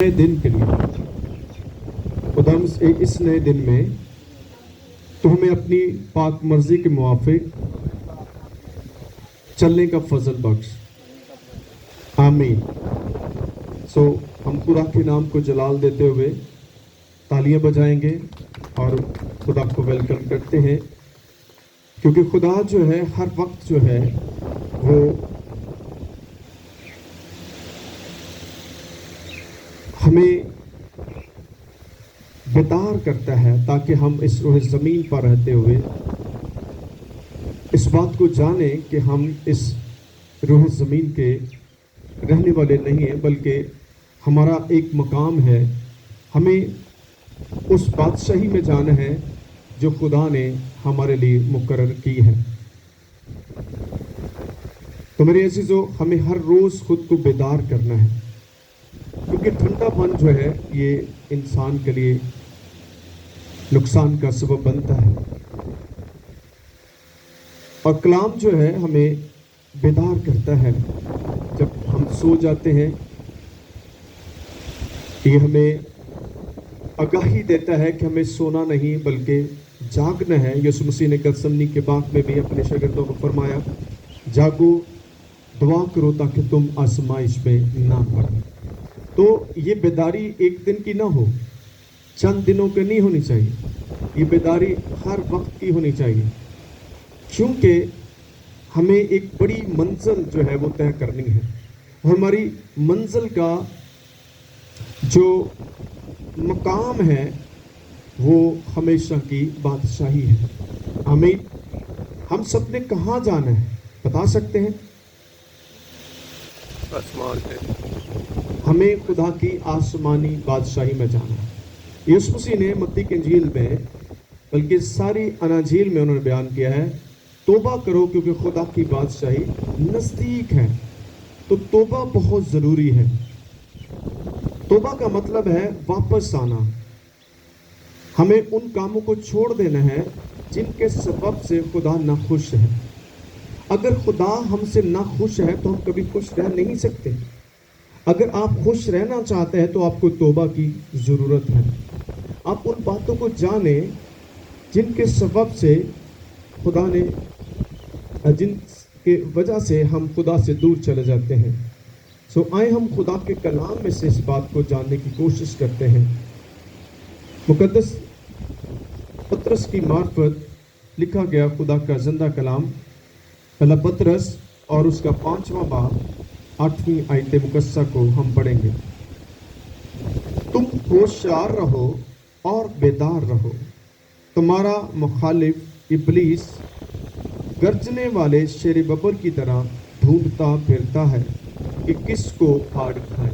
نئے دن کے لیے خدا اس نئے دن میں تو ہمیں اپنی پاک مرضی کے موافق چلنے کا فضل بخش، آمین۔ ہم خدا کے نام کو جلال دیتے ہوئے تالیاں بجائیں گے اور خدا کو ویلکم کرتے ہیں، کیونکہ خدا جو ہے ہر وقت جو ہے وہ ہمیں بیدار کرتا ہے تاکہ ہم اس روح زمین پر رہتے ہوئے اس بات کو جانیں کہ ہم اس روح زمین کے رہنے والے نہیں ہیں، بلکہ ہمارا ایک مقام ہے۔ ہمیں اس بادشاہی میں جانا ہے جو خدا نے ہمارے لیے مقرر کی ہے۔ تو میرے عزیزو، ہمیں ہر روز خود کو بیدار کرنا ہے، کیونکہ ٹھنڈا پن جو ہے یہ انسان کے لیے نقصان کا سبب بنتا ہے، اور کلام جو ہے ہمیں بیدار کرتا ہے جب ہم سو جاتے ہیں۔ یہ ہمیں آگاہی دیتا ہے کہ ہمیں سونا نہیں بلکہ جاگنا ہے۔ یسوع مسیح نے گتسمنی کے باغ میں بھی اپنے شاگردوں کو فرمایا، جاگو، دعا کرو تاکہ تم آزمائش میں نہ پڑو۔ تو یہ بیداری ایک دن کی نہ ہو، چند دنوں کی نہیں ہونی چاہیے، یہ بیداری ہر وقت کی ہونی چاہیے، کیونکہ ہمیں ایک بڑی منزل جو ہے وہ طے کرنی ہے، اور ہماری منزل کا جو مقام ہے وہ ہمیشہ کی بادشاہی ہے۔ آمین۔ ہم سب نے کہاں جانا ہے بتا سکتے ہیں؟ آسمان ہے۔ ہمیں خدا کی آسمانی بادشاہی میں جانا ہے۔ یسوع مسیح نے متی کی انجیل میں، بلکہ ساری اناجیل میں انہوں نے بیان کیا ہے، توبہ کرو کیونکہ خدا کی بادشاہی نزدیک ہے۔ تو توبہ بہت ضروری ہے۔ توبہ کا مطلب ہے واپس آنا۔ ہمیں ان کاموں کو چھوڑ دینا ہے جن کے سبب سے خدا ناخوش ہے۔ اگر خدا ہم سے ناخوش ہے تو ہم کبھی خوش رہ نہیں سکتے۔ اگر آپ خوش رہنا چاہتے ہیں تو آپ کو توبہ کی ضرورت ہے۔ آپ ان باتوں کو جانیں جن کے سبب سے خدا نے، جن کے وجہ سے ہم خدا سے دور چلے جاتے ہیں۔ آئیں ہم خدا کے کلام میں سے اس بات کو جاننے کی کوشش کرتے ہیں۔ مقدس پطرس کی معرفت لکھا گیا خدا کا زندہ کلام، پہلا پطرس اور اس کا 5واں باب 8ویں آیت مقدسہ کو ہم پڑھیں گے۔ تم ہوشیار رہو اور بیدار رہو، تمہارا مخالف ابلیس گرجنے والے شیر ببر کی طرح ڈھونڈتا پھرتا ہے کہ کس کو پھاڑ کھائے۔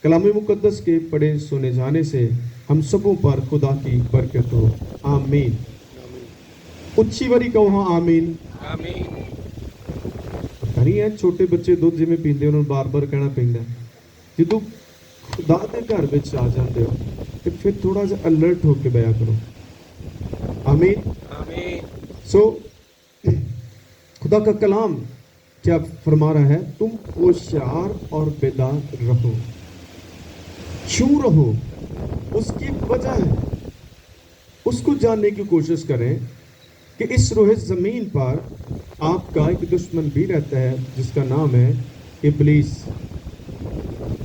کلام مقدس کے پڑھے سنے جانے سے ہم سبوں پر خدا کی برکت ہو، آمین۔ اچھی بری کہو ہاں آمین۔ آمین۔ پتہ نہیں ہے چھوٹے بچے دودھ جی میں پیندے انہوں بار بار کہنا پیندا ہے، جدو خدا دے گھر وچ آ جاندے ہو تو پھر تھوڑا جا الرٹ ہو کے بیاہ کرو، آمین۔ آمین۔ خدا کا کلام کیا فرما رہا ہے؟ تم ہوشیار اور بیدار رہو۔ کیوں رہو؟ اس کی وجہ ہے، اس کو جاننے کی کوشش کریں کہ اس روح زمین پر آپ کا ایک دشمن بھی رہتا ہے جس کا نام ہے ابلیس۔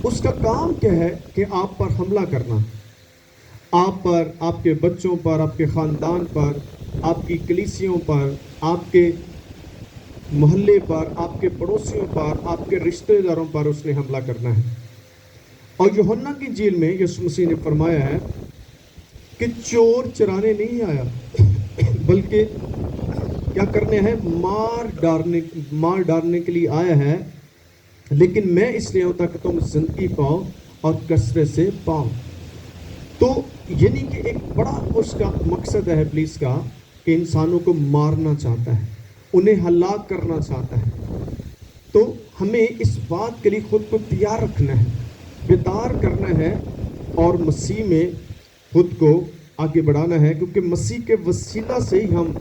اس کا کام کیا ہے کہ آپ پر حملہ کرنا، آپ پر، آپ کے بچوں پر، آپ کے خاندان پر، آپ کی کلیسیوں پر، آپ کے محلے پر، آپ کے پڑوسیوں پر، آپ کے رشتہ داروں پر اس نے حملہ کرنا ہے۔ اور یوحنا کی انجیل میں یسوع مسیح نے فرمایا ہے کہ چور چرانے نہیں آیا بلکہ کیا کرنے ہیں؟ مار ڈالنے کے لیے آیا ہے، لیکن میں اس لیے ہوں تاکہ تم زندگی پاؤ اور کثرت سے پاؤ۔ تو یعنی کہ ایک بڑا اس کا مقصد ہے ابلیس کا کہ انسانوں کو مارنا چاہتا ہے، انہیں ہلاک کرنا چاہتا ہے۔ تو ہمیں اس بات کے لیے خود کو تیار رکھنا ہے، بیدار کرنا ہے، اور مسیح میں خود کو آگے بڑھانا ہے، کیونکہ مسیح کے وسیلہ سے ہی ہم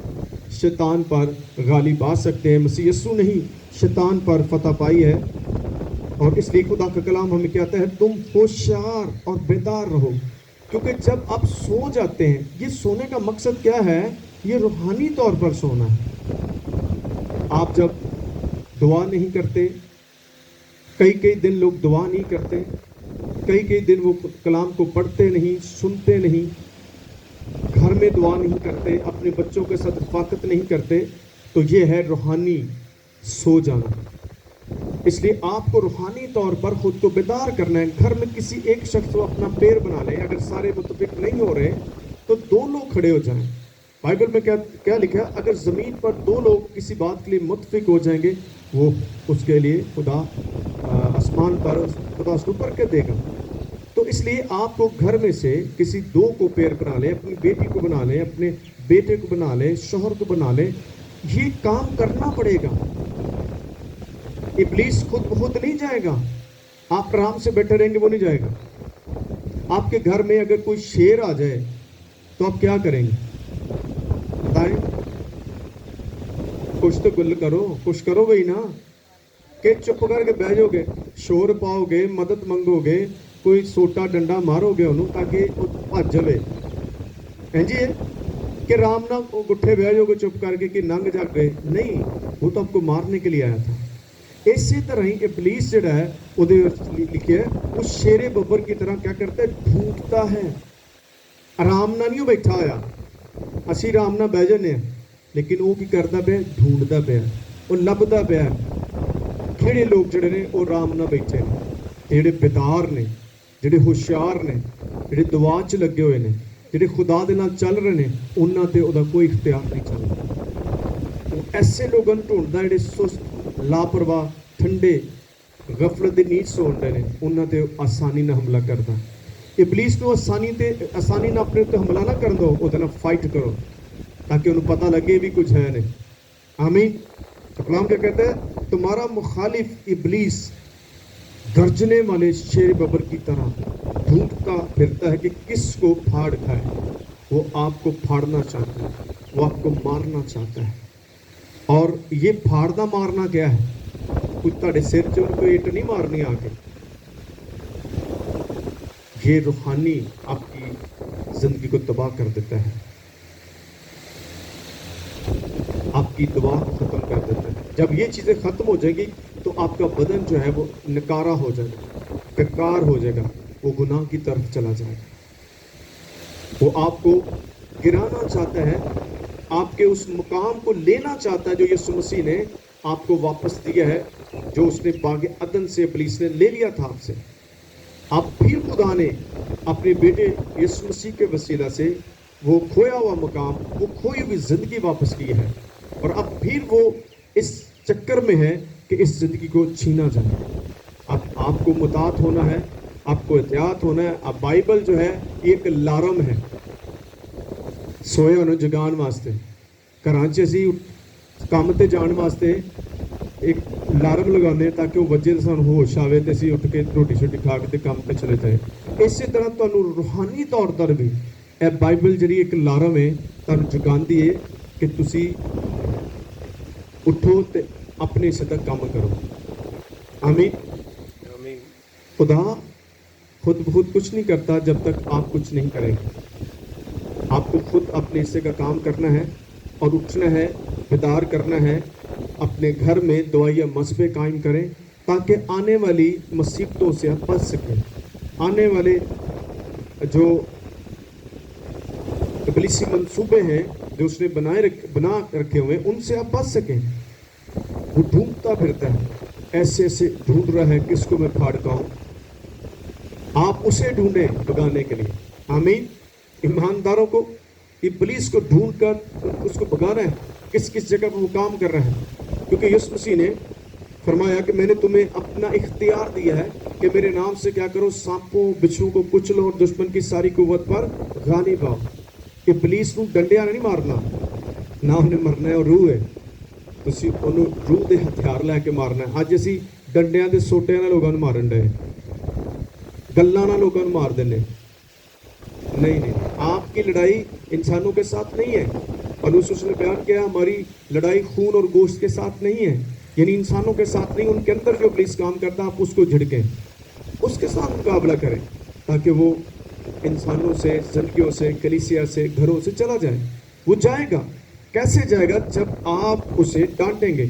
شیطان پر غالب آ سکتے ہیں۔ مسیح یسوع نے ہی شیطان پر فتح پائی ہے۔ اور اس لیے خدا کا کلام ہمیں کہتا ہے تم ہوشیار اور بیدار رہو، کیونکہ جب آپ سو جاتے ہیں، یہ سونے کا مقصد کیا ہے؟ یہ روحانی طور پر سونا ہے۔ آپ جب دعا نہیں کرتے، کئی دن لوگ دعا نہیں کرتے، کئی دن وہ کلام کو پڑھتے نہیں، سنتے نہیں، گھر میں دعا نہیں کرتے، اپنے بچوں کے ساتھ رفاقت نہیں کرتے، تو یہ ہے روحانی سو جانا۔ اس لیے آپ کو روحانی طور پر خود کو بیدار کرنا ہے۔ گھر میں کسی ایک شخص کو اپنا پیر بنا لیں، اگر سارے متفق نہیں ہو رہے تو 2 لوگ کھڑے ہو جائیں۔ بائبل میں کیا لکھا ہے؟ اگر زمین پر 2 لوگ کسی بات کے لیے متفق ہو جائیں گے، وہ اس کے لیے خدا آسمان پر خدا اس کو برکت دے گا۔ تو اس لیے آپ کو گھر میں سے کسی 2 کو پیر بنا لیں، اپنی بیٹی کو بنا لیں، اپنے بیٹے کو بنا لیں، شوہر کو بنا لیں، یہ کام کرنا پڑے گا۔ ابلیس خود بخود نہیں جائے گا، آپ آرام سے بیٹھے رہیں گے، وہ نہیں جائے گا۔ آپ کے گھر میں اگر کوئی شیر آ جائے تو آپ کیا کریں گے؟ بتائیں، کچھ تو گل کرو، کچھ کرو گئی نا، کہ چپ کر کے بہ جاؤ گے، شور پاؤ گے، مدد منگو گے، کوئی سوٹا ڈنڈا مارو گے انہوں تاکہ وہ بھج جائے۔ جی کہ رام نہ گٹھے بہ جاؤ گے چپ کر کے کہ ننگ جا گئے، نہیں، وہ تو آپ کو مارنے کے لیے آیا تھا۔ اسی طرح ہی ابلیس جڑا ہے وہ لکھے وہ شیر ببر کی طرح کیا کرتا ہے؟ ڈھونڈتا ہے۔ آرام نہ نہیں بیٹھا ہوا، اسی آرام نہ بہ جانے ہیں، لیکن وہ کی کرتا پیا؟ ڈھونڈتا پیا، وہ لبدا پیا۔ کہڑے لوگ جڑے نے وہ آرام نہ بیٹھے ہیں؟ جڑے بیدار نے، جڑے ہوشیار نے، جڑے دعا چ لگے ہوئے نے، جڑے خدا دے نال چل رہے ہیں، انہاں تے دا کوئی اختیار نہیں چلتا۔ ایسے لوگوں ڈھونڈتا جڑے سست، لاپرواہ، ٹھنڈے، غفلت دی نیند سون رہے ہیں، انہاں تے آسانی نہ حملہ کرتا۔ ابلیس کو آسانی نہ اپنے تے حملہ نہ کر دو، وہ نہ فائٹ کرو تاکہ انہوں پتہ لگے بھی کچھ ہے نہیں۔ آمین۔ کلام کیا کہتا ہے؟ تمہارا مخالف ابلیس گرجنے والے شیر ببر کی طرح ڈھونڈتا پھرتا ہے کہ کس کو پھاڑ کھائے۔ وہ آپ کو پھاڑنا چاہتا ہے، وہ آپ کو مارنا چاہتا ہے۔ اور یہ پھاڑنا مارنا کیا ہے؟ کچھ تھوڑے سر چ کوئی اٹ نہیں مارنی آ کے، یہ روحانی آپ کی زندگی کو تباہ کر دیتا ہے، آپ کی دعا کو ختم کر دیتا ہے۔ جب یہ چیزیں ختم ہو جائیں گی تو آپ کا بدن جو ہے وہ نکارا ہو جائے گا، بیکار ہو جائے گا، وہ گناہ کی طرف چلا جائے گا۔ وہ آپ کو گرانا چاہتا ہے، آپ کے اس مقام کو لینا چاہتا ہے جو یسوع مسیح نے آپ کو واپس دیا ہے، جو اس نے باغ عدن سے ابلیس نے لے لیا تھا آپ سے۔ اب پھر خدا نے اپنے بیٹے یسوع مسیح کے وسیلہ سے وہ کھویا ہوا مقام، وہ کھوئی ہوئی زندگی واپس کی ہے، اور اب پھر وہ اس چکر میں ہے کہ اس زندگی کو چھینا جائے۔ اب آپ کو مطاعت ہونا ہے، آپ کو احتیاط ہونا ہے۔ اب بائبل جو ہے یہ ایک الارم ہے سوئے انہوں جگان واسطے، کراچی اسی کام تے جان واسطے ایک الارم لگانے تاکہ وہ وجے سان ہوش آوے تے اسی اٹھ کے روٹی شوٹی کھا کے تے کام تے چلے جائے۔ اسی طرح تانوں روحانی طور پر بھی اے بائبل جڑی ایک الارم ہے تانوں جگاندی ہے کہ تسی اٹھو تے اپنے سے تک کام کرو۔ آمین۔ خدا خود بخود کچھ نہیں کرتا جب تک آپ کچھ نہیں کریں گے۔ آپ کو خود اپنے حصے کا کام کرنا ہے اور اٹھنا ہے، بیدار کرنا ہے، اپنے گھر میں دعائیہ مذہبیں قائم کریں تاکہ آنے والی مصیبتوں سے آپ بچ سکیں، آنے والے جو ابلیسی منصوبے ہیں جو اس نے بنا رکھے ہوئے ان سے آپ بچ سکیں۔ وہ ڈھونڈتا پھرتا ہے، ایسے ڈھونڈ رہا ہے کس کو میں پھاڑتا ہوں، آپ اسے ڈھونڈیں بگانے کے لیے۔ آمین۔ ایمانداروں کو ابلیس کو ڈھونڈ کر اس کو بگانا ہے، کس کس جگہ پر وہ کام کر رہا ہے، کیونکہ یسوع مسیح نے فرمایا کہ میں نے تمہیں اپنا اختیار دیا ہے کہ میرے نام سے کیا کرو، سانپوں بچھو کو کچلو اور دشمن کی ساری قوت پر غالب آؤ۔ ابلیس کو ڈنڈیا نہیں مارنا، نہ انہیں مرنا ہے، اور روح ہے تسی انہوں روح دے ہتھیار لے کے مارنا ہے۔ اج اسی ڈنڈیاں دے سوٹیاں نال لوگاں نوں مارن ڈے، گلاں نال لوگاں نوں مار دینے۔ نہیں، آپ کی لڑائی انسانوں کے ساتھ نہیں ہے، اور اس نے بیان کیا ہماری لڑائی خون اور گوشت کے ساتھ نہیں ہے، یعنی انسانوں کے ساتھ نہیں, ان کے اندر جو ابلیس کام کرتا ہے آپ اس کو جھڑکیں, اس کے ساتھ مقابلہ کریں تاکہ وہ انسانوں سے, زندگیوں سے, کلیسیا سے, گھروں سے چلا جائے. وہ جائے گا. کیسے جائے گا؟ جب آپ اسے ڈانٹیں گے.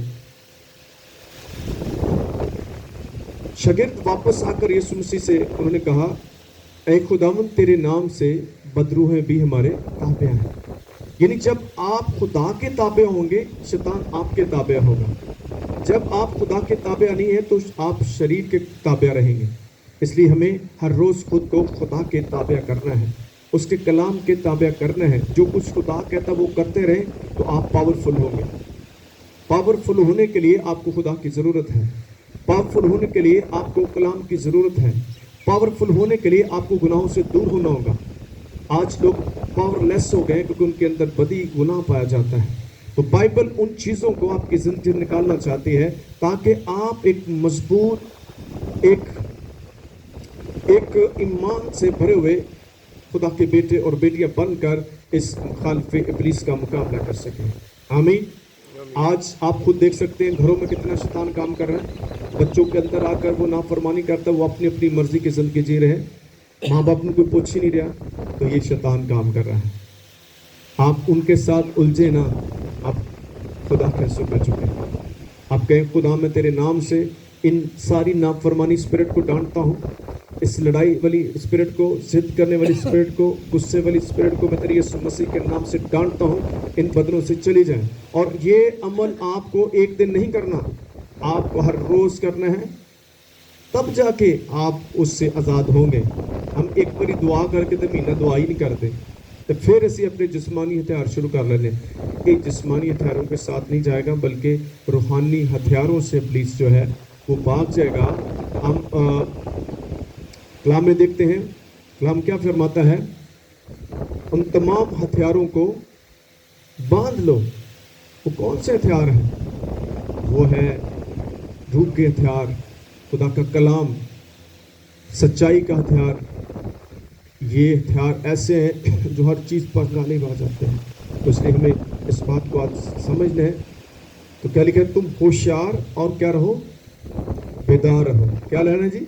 شاگرد واپس آ کر یسوع مسیح سے انہوں نے کہا, اے خداوند تیرے نام سے بدروحیں بھی ہمارے تابع ہیں. یعنی جب آپ خدا کے تابع ہوں گے, شیطان آپ کے تابع ہوگا. جب آپ خدا کے تابع نہیں ہیں تو آپ شریر کے تابع رہیں گے. اس لیے ہمیں ہر روز خود کو خدا کے تابع کرنا ہے, اس کے کلام کے تابع کرنا ہے. جو کچھ خدا کہتا وہ کرتے رہیں تو آپ پاورفل ہوں گے. پاورفل ہونے کے لیے آپ کو خدا کی ضرورت ہے. پاورفل ہونے کے لیے آپ کو کلام کی ضرورت ہے. پاورفل ہونے کے لیے آپ کو گناہوں سے دور ہونا ہوگا. آج لوگ پاور لیس ہو گئے کیونکہ ان کے اندر بدی گناہ پایا جاتا ہے. تو بائبل ان چیزوں کو آپ کی زندگی سے نکالنا چاہتی ہے تاکہ آپ ایک مضبوط, ایک ایمان سے بھرے ہوئے خدا کے بیٹے اور بیٹیاں بن کر اس مخالف ابلیس کا مقابلہ کر سکیں. آمین. آج آپ خود دیکھ سکتے ہیں گھروں میں کتنا شیطان کام کر رہا ہے. بچوں کے اندر آ کر وہ نافرمانی کرتا ہے, وہ اپنی اپنی مرضی کی زندگی جی رہے ہیں, ماں باپ نے کوئی پوچھ ہی نہیں رہا, تو یہ شیطان کام کر رہا ہے. آپ ان کے ساتھ الجھے نہ, آپ خدا کے حصوں پہ چکے. آپ کہیں خدا میں تیرے نام سے ان ساری نافرمانی اسپرٹ کو ڈانٹتا ہوں, اس لڑائی والی اسپرٹ کو, ضد کرنے والی اسپرٹ کو, غصے والی اسپرٹ کو میں تیرے یسوع مسیح کے نام سے ڈانٹتا ہوں, ان بدنوں سے چلی جائیں. اور یہ عمل آپ کو ایک دن نہیں کرنا, آپ کو ہر روز کرنا ہے, تب جا کے آپ اس سے آزاد ہوں گے. ہم ایک باری دعا کر کے تو مہینہ دعا ہی نہیں کرتے, تو پھر اسی اپنے جسمانی ہتھیار شروع کر لینے. کہ جسمانی ہتھیاروں کے ساتھ نہیں جائے گا بلکہ روحانی ہتھیاروں سے ابلیس جو ہے وہ بھاگ جائے گا. ہم کلام میں دیکھتے ہیں, کلام کیا فرماتا ہے, ان تمام ہتھیاروں کو باندھ لو. وہ کون سے ہتھیار ہیں؟ وہ ہے روح کے ہتھیار, خدا کا کلام, سچائی کا ہتھیار. یہ ہتھیار ایسے ہیں جو ہر چیز پر غالب آ جاتے ہیں. تو اس لیے ہمیں اس بات کو آج سمجھنا ہے. تو کیا لکھا ہے, تم ہوشیار اور کیا رہو, بیدار رہو. کیا لینا ہے جی؟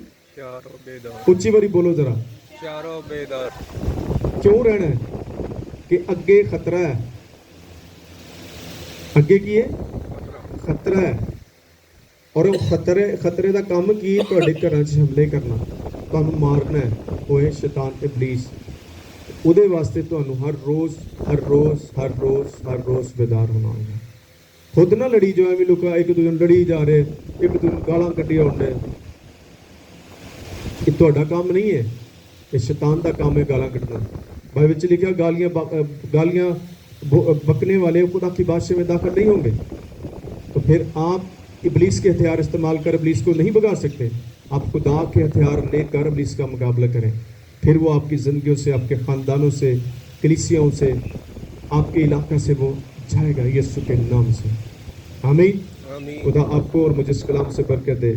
اونچی باری بولو ذرا. بیدار. کیوں رہنا ہے؟ کہ اگے خطرہ ہے. اگے کی ہے خطرہ ہے, اور خطرے دا کام کی تواڈے گھراں وچ حملے کرنا, تانوں مارنا ہے. وہ ہے شیطان ابلیس. ਉਹਦੇ ਵਾਸਤੇ ਤੁਹਾਨੂੰ ਹਰ ਰੋਜ਼ بیدار ਹੋਣਾ ਹੋਗਾ. ਖੁਦ ਨਾ ਲੜੀ ਜੋ ਐਵੇਂ ਲੋਕ ਇੱਕ ਦੂਜੇ ਨੂੰ ਲੜੀ ਜਾ ਰਹੇ, ਇੱਕ ਦੂਜੇ ਨੂੰ ਗਾਲਾਂ ਕੱਢੀ ਆਉਂਦੇ. ਇਹ ਤੁਹਾਡਾ ਕੰਮ ਨਹੀਂ ਹੈ, ਇਹ ਸ਼ੈਤਾਨ ਦਾ ਕੰਮ ਹੈ ਗਾਲਾਂ ਕੱਢਣਾ. ਬਾਈਬਲ ਵਿੱਚ ਲਿਖਿਆ گالیاں بکنے والے خدا کی بادشاہی میں داخل نہیں ہوں گے. تو پھر آپ ابلیس کے ہتھیار استعمال کر ابلیس کو نہیں بگا سکتے. آپ خدا کے ہتھیار لے کر ابلیس کا مقابلہ کریں, پھر وہ آپ کی زندگیوں سے, آپ کے خاندانوں سے, کلیسیاؤں سے, آپ کے علاقہ سے وہ جائے گا یسوع کے نام سے. آمین. خدا آپ کو اور مجھے اس کلام سے برکت دے.